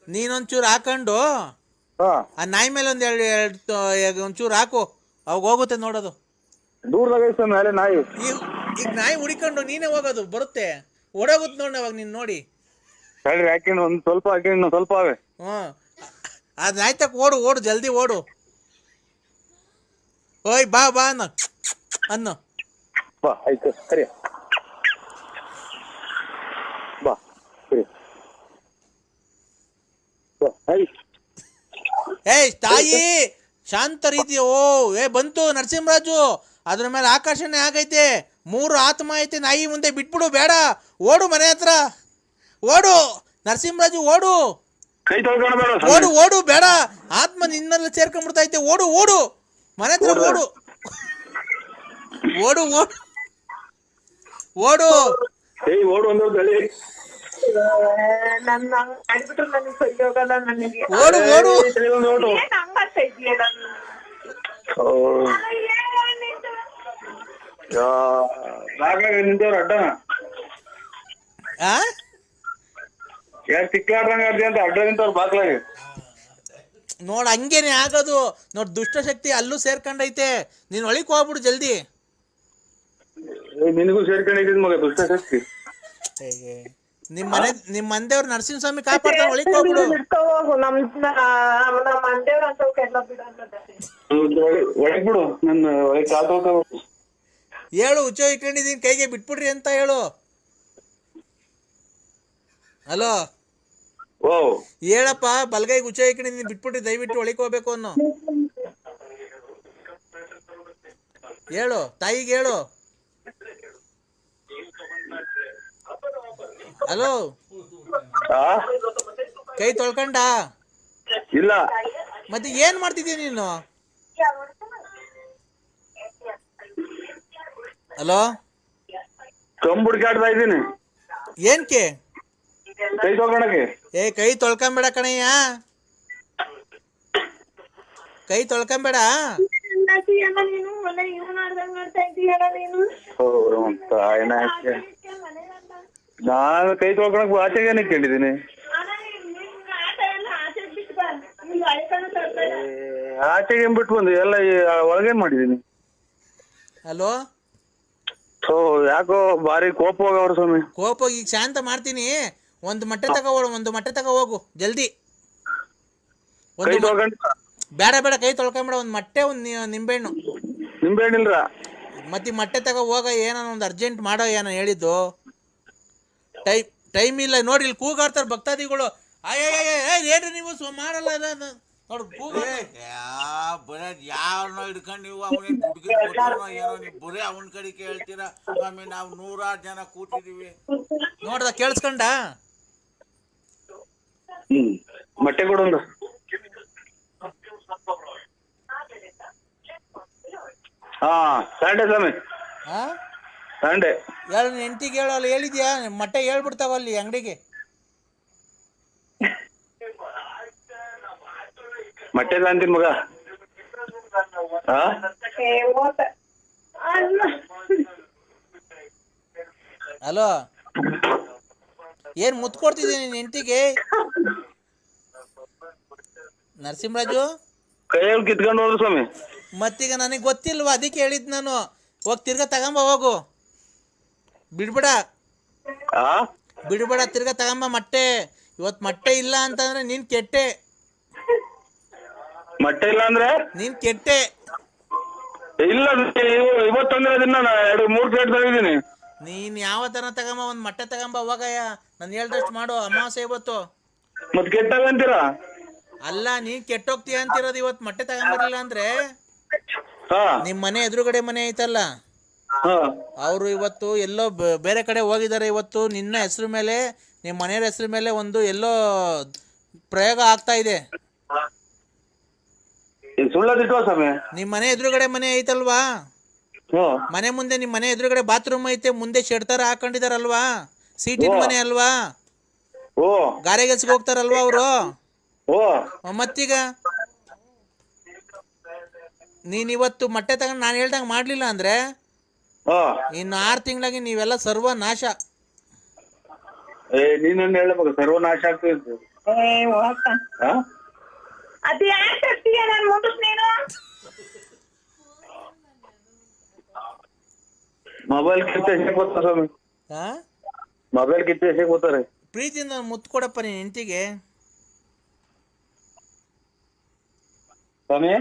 ನೀನೊಂಚೂರು ಹಾಕೊಂಡು ಆ ನಾಯಿ ಮೇಲೆ ಒಂಚೂರು ಹಾಕು, ಅವಾಗ ಹೋಗುತ್ತೆ ನೋಡೋದು. ದೂರದಾಗ ಮೇಲೆ ನಾಯಿ. ಈಗ ನಾಯಿ ಹುಡಿಕೊಂಡು ನೀನೇ ಹೋಗೋದು, ಬರುತ್ತೆ, ಓಡೋಗುತ್ತೆ ನೋಡಿ ಅವಾಗ ನೀನ್ ನೋಡಿ. ಹೇಳ್ರಿ ಹಾಕಿನ ಒಂದ್ ಸ್ವಲ್ಪ ಹಾಕಿನ ಸ್ವಲ್ಪ ಅವೆ. ಅದ್ ನಾಯಿ ತಕ್ಕ ಓಡು ಜಲ್ದಿ ಓಡು. ಓಯ್ ಬಾ ಅನ್ನು ಬಾ. ಆಯ್ತು ಸರಿ, ಬಾ ಸರಿ. ಏಯ್ ತಾಯಿ ಶಾಂತ ರೀತಿ. ಬಂತು ನರಸಿಂಹರಾಜು, ಅದ್ರ ಮೇಲೆ ಆಕರ್ಷಣೆ ಆಗೈತೆ. 3 ಆತ್ಮ ಐತೆ, ನಾಯಿ ಮುಂದೆ ಬಿಟ್ಬಿಡು, ಬೇಡ, ಓಡು ಮನೆ ಹತ್ರ, ಓಡು ನರಸಿಂಹರಾಜು, ಓಡು ಓಡು, ಬೇಡ, ಆತ್ಮ ನಿನ್ನೆಲ್ಲ ಸೇರ್ಕೊಂಡ್ಬಿಡ್ತೈತೆ, ಓಡು ಮನೆ ಹತ್ರ, ಓಡು. ನಿಂತವ್ರ ಅಡ್ಡನ ಯಾರು ಸಿಕ್ಕಾಡ್ರಂಗ ಅಂತ ಅಡ್ಡ ನಿಂತವ್ರ ಬಾಗ್ಲಾಗೆ ನೋಡ್, ಹಂಗೇನೆ ಆಗೋದು ನೋಡ್. ದುಷ್ಟಶಕ್ತಿ ಅಲ್ಲೂ ಸೇರ್ಕೊಂಡೈತೆ, ನೀನ್ ಒಳಿಕ್ ಹೋಗ್ಬಿಡು ಜಲ್ದಿ. ನಿನಗೂ ಸೇರ್ಕೊಂಡಿದ್ ಮಗ ದುಷ್ಟಶಕ್ತಿ. ನಿಮ್ ಮಂದೇವ್ರ ನರಸಿಂಹಸ್ವಾಮಿ ಕಾಪಾಡ್ತಾನೆ, ಒಳಿಕ್ ಹೋಗ್ಬಿಡು. ಒಳಗ್ ಬಿಡು, ನನ್ನ ಒಳಗ್ ಕಾಲ್ತೋಕ ಹೇಳು, ಹುಚ್ಚೋ ಇಟ್ಕೊಂಡಿದೀನಿ ಕೈಗೆ ಬಿಟ್ಬಿಡ್ರಿ ಅಂತ ಹೇಳು. ಹಲೋ ಹೇಳಪ್ಪ, ಬಲ್ಗೈ ಹುಚ್ಚೋ ಇಟ್ಕೊಂಡಿದೀನಿ ಬಿಟ್ಬಿಡ್ರಿ, ದಯವಿಟ್ಟು ಒಳಿಕ್ ಹೋಗ್ಬೇಕು ಅನ್ನೋ ಹೇಳು, ತಾಯಿಗೆ ಹೇಳು. ಹಲೋ, ಕೈ ತೊಳ್ಕೊಂಡ? ಇಲ್ಲ. ಮತ್ತೆ ಏನ್ ಮಾಡ್ತಿದ್ದೀಯ ನೀನು? ಹಲೋ, ಕಂಬುಡ್ಕಾಡ್ತಾ ಇದ್ದೀನಿ. ಏನ್ಕೆ? ಕೈ ತೊಳ್ಕೊಳಕ್ಕೆ. ಕೈ ತೊಳ್ಕೊಂಬೇಡ ಕಣಯ್ಯ, ಕೈ ತೊಳ್ಕೊಂಬೇಡ. ನಾನು ಕೈ ತೊಳ್ಕೊಳಕ್ ಆಚೆಗೆ ನಿಂತ್ಕೊಂಡಿದ್ದೀನಿ. ಆಚೆಗೆ ಬಿಟ್ಟು ಬಂದು ಎಲ್ಲ ಒಳಗೇನ್ ಮಾಡಿದೀನಿ. ಹಲೋ, ಯಾಕೋ ಬಾರಿ ಕೋಪ ಹೋಗವ್ರ ಸ್ವಾಮಿ. ಕೋಪ ಈಗ ಶಾಂತ ಮಾಡ್ತೀನಿ. ಒಂದು ಮೊಟ್ಟೆ ತಗೋ ಹೋಗು ಜಲ್ದಿ. ಬೇಡ ಬೇಡ ಕೈ ತೊಳ್ಕೊಂಬೇಡ, ಒಂದು ಮೊಟ್ಟೆ ಒಂದು ನಿಂಬೆಹಣ್ಣು. ನಿಂಬೆಹಣ್ಣಿಲ್ರ ಮತ್ತೆ ಮೊಟ್ಟೆ ತಗೋ ಹೋಗ, ಏನೋ ಒಂದು ಅರ್ಜೆಂಟ್ ಮಾಡೋ ಏನೋ ಹೇಳಿದ್ದು. ಟೈಮ್ ಇಲ್ಲ ನೋಡಿ, ಇಲ್ಲಿ ಕೂಗಾಡ್ತಾರೆ ಭಕ್ತಾದಿಗಳು. ಏನ್ರಿ ನೀವು ಮಾಡಲ್ಲ ನೋಡು ಯಾವನೋ ಹಿಡ್ಕೊಂಡು ನೀವು ಅವನಿಗೆ ಹುಡುಗಿ ಏನೋ ನೀವು ಬರೀ ಅವನ ಕಡೆ ಕೇಳ್ತೀರಾ ಸ್ವಾಮಿ. ನಾವು 100 ಜನ ಕೂತಿದೀವಿ. ನೋಡ್ದ ಕೇಳಿಸ್ಕೊಂಡ? ಮೊಟ್ಟೆ ಕೊಡೊಂದು. ಹಾ ಸಂಡೆ ಸ್ವಾಮಿ, ಸಂಡೆ ಹೇಳ ಹೆಂಡತಿಗೆ ಹೇಳು. ಅಲ್ಲಿ ಹೇಳಿದ್ಯಾ ಮೊಟ್ಟೆ ಹೇಳ್ಬಿಡ್ತಾವ ಅಲ್ಲಿ ಅಂಗಡಿಗೆ. ಮೊಟ್ಟೆ ಅಂತೀನಿ ಮಗ. ಹಲೋ, ಏನ್ ಮುತ್ ಕೊಡ್ತಿದ್ದೀನಿ ನಿನ್ ಹೆಂಡತಿಗೆ? ನರಸಿಂಹರಾಜು ಕೈಯಲ್ಲಿ ಕಿತ್ಕೊಂಡು ಹೋದ್ರು ಸ್ವಾಮಿ. ಮತ್ತೀಗ ನನಗೆ ಗೊತ್ತಿಲ್ವಾ, ಅದಕ್ಕೆ ಹೇಳಿದ್ ನಾನು. ಹೋಗಿ ತಿರ್ಗಾ ತಗೊಂಬ, ಹೋಗು, ಬಿಡ್ಬೇಡ ಬಿಡ್ಬೇಡ, ತಿರ್ಗಾ ತಗೊಂಬ ಮೊಟ್ಟೆ. ಇವತ್ತು ಮೊಟ್ಟೆ ಇಲ್ಲ ಅಂತಂದ್ರೆ ನೀನ್ ಕೆಟ್ಟೆ. ಮೊಟ್ಟೆ ಇಲ್ಲ ಅಂದ್ರೆ ನೀನ್ ಕೆಟ್ಟೆ. ಇಲ್ಲ ಇವತ್ತಂದ್ರೆ ಅದನ್ನ 2-3 ಪ್ಲೇಟ್ ತಗೊಂಡಿದ್ದೀನಿ. ನೀನ್ ಯಾವ ತರ ತಗೊಂಬ, ಒಂದ್ ಮೊಟ್ಟೆ ತಗೊಂಬ ಹೋಗಯ್ಯ. ನಾನು ಹೇಳ್ದಷ್ಟು ಮಾಡು. ಅಮಾವಾಸ್ಯೆ ಇವತ್ತು. ಮತ್ ಕೆಟ್ಟಾಗ ಅಂತೀರಾ? ಅಲ್ಲ, ನೀನ್ ಕೆಟ್ಟೋಗ್ತೀಯ ಅಂತಿರೋದು. ಇವತ್ತು ಮೊಟ್ಟೆ ತಗೊಂಬರ್ಲಿಲ್ಲ ಅಂದ್ರೆ ನಿಮ್ ಮನೆ ಎದುರುಗಡೆ ಮನೆ ಐತಲ್ಲ, ಅವರು ಇವತ್ತು ಎಲ್ಲೋ ಬೇರೆ ಕಡೆ ಹೋಗಿದ್ದಾರೆ. ಇವತ್ತು ನಿನ್ನ ಹೆಸರು ಮೇಲೆ, ನಿಮ್ಮ ಮನೆಯವ್ರ ಹೆಸರು ಮೇಲೆ ಒಂದು ಎಲ್ಲೋ ಪ್ರಯೋಗ ಆಗ್ತಾ ಇದೆ. ಸುಳ್ಳದಿಟ್ಟು ಸ್ವಾಮಿ. ನಿಮ್ ಮನೆ ಎದುರುಗಡೆ ಮನೆ ಐತಲ್ವಾ, ಮನೆ ಮುಂದೆ ನಿಮ್ ಮನೆ ಎದುರುಗಡೆ ಬಾತ್ರೂಮ್ ಐತೆ, ಮುಂದೆ ಶೆಡ್ ತರ ಹಾಕೊಂಡಿದಾರಲ್ವಾ, ಸೀಟಿನ ಮನೆ ಅಲ್ವಾ, ಗಾರೆ ಕೆಲ್ಸಕ್ಕೆ ಹೋಗ್ತಾರಲ್ವಾ ಅವರು. ಮತ್ತೀಗ ನೀನ್ ಇವತ್ತು ಮೊಟ್ಟೆ ತಗೊಂಡು ನಾನು ಹೇಳ್ದಂಗೆ ಮಾಡ್ಲಿಲ್ಲ ಅಂದ್ರೆ ಇನ್ನು 6 ತಿಂಗಳಾಗಿ ನೀವೆಲ್ಲ ಸರ್ವನಾಶ. ನೀನು ಹೇಳಬೇಕು ಸರ್ವನಾಶ ಆಗ್ತದೆ. ಮೊಬೈಲ್ ಕಿತ್ತ ಎಷ್ಟಕ್ಕೆ ಬರ್ತಾರೆ ಸ್ವಾಮಿ? ಮೊಬೈಲ್ ಕಿತ್ತ ಎಷ್ಟಕ್ಕೆ ಬರ್ತಾರೆ? ಪ್ರೀತಿಯಿಂದ ಮುತ್ತು ಕೊಡಪ್ಪ ನೀನ್ ಹೆಂಡತಿಗೆ. ಸ್ವಾಮಿ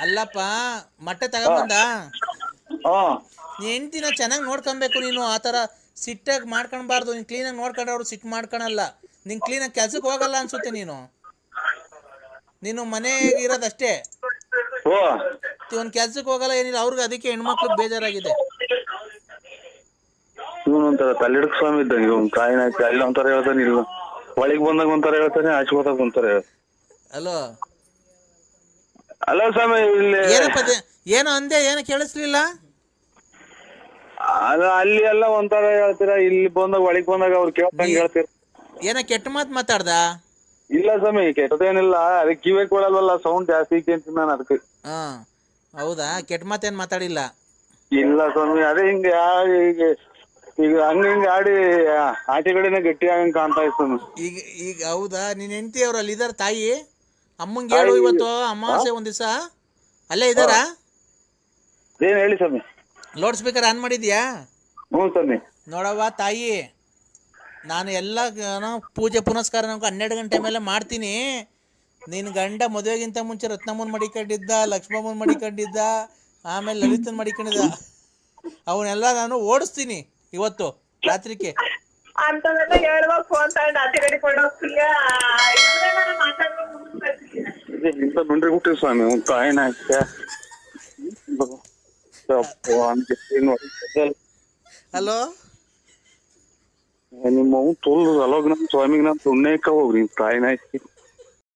ಅಲ್ಲಪ್ಪ, ಮೊಟ್ಟೆ ತಗೊಂಬಂದ ನೀ ಹೆಂಡತಿನ ಚೆನ್ನಾಗಿ ನೋಡ್ಕೊಬೇಕು ನೀನು. ಆ ಥರ ಸಿಟ್ಟಾಗಿ ಮಾಡ್ಕೊಳ್ಬಾರ್ದು. ನೀನು ಕ್ಲೀನಾಗಿ ನೋಡ್ಕೊಂಡ್ರೆ ಅವ್ರು ಸಿಟ್ಟು ಮಾಡ್ಕೊಳಲ್ಲ. ನಿಂಗೆ ಕ್ಲೀನಾಗಿ ಕೆಲ್ಸಕ್ಕೆ ಹೋಗಲ್ಲ ಅನ್ಸುತ್ತೆ. ನೀನು ಮನೆಗೆ ಇರೋದಷ್ಟೇ, ಒಂದು ಕೆಲ್ಸಕ್ಕೆ ಹೋಗಲ್ಲ, ಏನಿಲ್ಲ. ಅವ್ರಿಗೆ ಅದಕ್ಕೆ ಹೆಣ್ಮಕ್ಳಿಗೆ ಬೇಜಾರಾಗಿದೆ. ಇವನೊಂಥರ ತಲೆಡಕ್ ಸ್ವಾಮಿ ಇದ್ದಂಗೆ. ಕಾಯಿನ ಅಲ್ಲಿ ಒಂಥರ ಹೇಳ್ತಾನೆ, ಇಲ್ಲ ಒಳಗೆ ಬಂದಾಗ ಒಂಥರ ಹೇಳ್ತಾನೆ, ಆಚೆ ಹೋದಾಗ ಒಂಥರ. ಹಲೋ ಅಲ್ಲ ಸ್ವಾಮಿ, ಇಲ್ಲಿ ಏನೋ ಅಂದೆ, ಏನೋ ಕೇಳಿಸ್ಲಿಲ್ಲ. ಅಲ್ಲಿ ಎಲ್ಲ ಒಂಥರ ಹೇಳ್ತೀರಾ, ಇಲ್ಲಿ ಬಂದಾಗ ಒಳಗೆ ಬಂದಾಗ ಅವ್ರು ಕೇಳ್ದಂಗೆ ಹೇಳ್ತೀರ. ಏನೋ ಕೆಟ್ಟ ಮಾತು ಮಾತಾಡ್ದ? ಇಲ್ಲ ಸ್ವಾಮಿ, ಕೆಟ್ಟದೇನಿಲ್ಲ. ಅದಕ್ಕೆ ಕಿವಿ ಕೊಡಲ್ವಲ್ಲ, ಸೌಂಡ್ ಜಾಸ್ತಿ ಕೇಳ್ತೀನಿ ನಾನು ಅದಕ್ಕೆ. ಹೌದಾ? ಕೆಟ್ಟ ಮಾತೇನು ಮಾತಾಡಿಲ್ಲ? ಇಲ್ಲ ಸ್ವಾಮಿ, ಅದೇ ಹಿಂಗೆ ಈಗ ಹಂಗ ಆಡಿ ಆಚೆ ಕಡೆನೆ ಗಟ್ಟಿ ಆಗಂಗ್ ಕಾಣ್ತಾ ಇತ್ತು. ಈಗ ಹೌದಾ? ನಿನ್ ಹೆಂಡತಿ ಅವ್ರು ಅಲ್ಲಿ ಇದಾರ? ತಾಯಿ ಅಮ್ಮಂಗೆ ಹೇಳು, ಇವತ್ತು ಅಮಾವಾಸ್ಯೆ ಒಂದ್ ದಿವಸ ಅಲ್ಲೇ ಇದಾರ? ಏನ್ ಹೇಳಿ ಸ್ವಾಮಿ? ಲೌಡ್ ಸ್ಪೀಕರ್ ಆನ್ ಮಾಡಿದ್ಯಾ? ಹ್ಞೂ ಸ್ವಾಮಿ. ನೋಡವ್ವ ತಾಯಿ, ನಾನು ಎಲ್ಲ ಪೂಜೆ ಪುನಸ್ಕಾರ 12 ಗಂಟೆ ಮೇಲೆ ಮಾಡ್ತೀನಿ. ನಿನ್ನ ಗಂಡ ಮದುವೆಗಿಂತ ಮುಂಚೆ ರತ್ನಮ್ಮನ ಮಡಿಕೊಂಡಿದ್ದ, ಲಕ್ಷ್ಮಮ್ಮನ ಮಡಿಕೊಂಡಿದ್ದ, ಆಮೇಲೆ ಲಲಿತನ ಮಡಿಕೊಂಡಿದ್ದ. ಅವನ್ನೆಲ್ಲ ನಾನು ಓಡಿಸ್ತೀನಿ ಇವತ್ತು ರಾತ್ರಿಗೆ. ಸ್ವಾಮಿ ಹಲೋ, ನಿಮ್ಮ ತೋಲ್ ಅಲೋಗ್ ನಮ್ ಸ್ವಾಮಿಗೆ ನಾನು ಸುಣ್ಣೆಕ್ಕ ಹೋಗ್ರಿ ತಾಯಿನ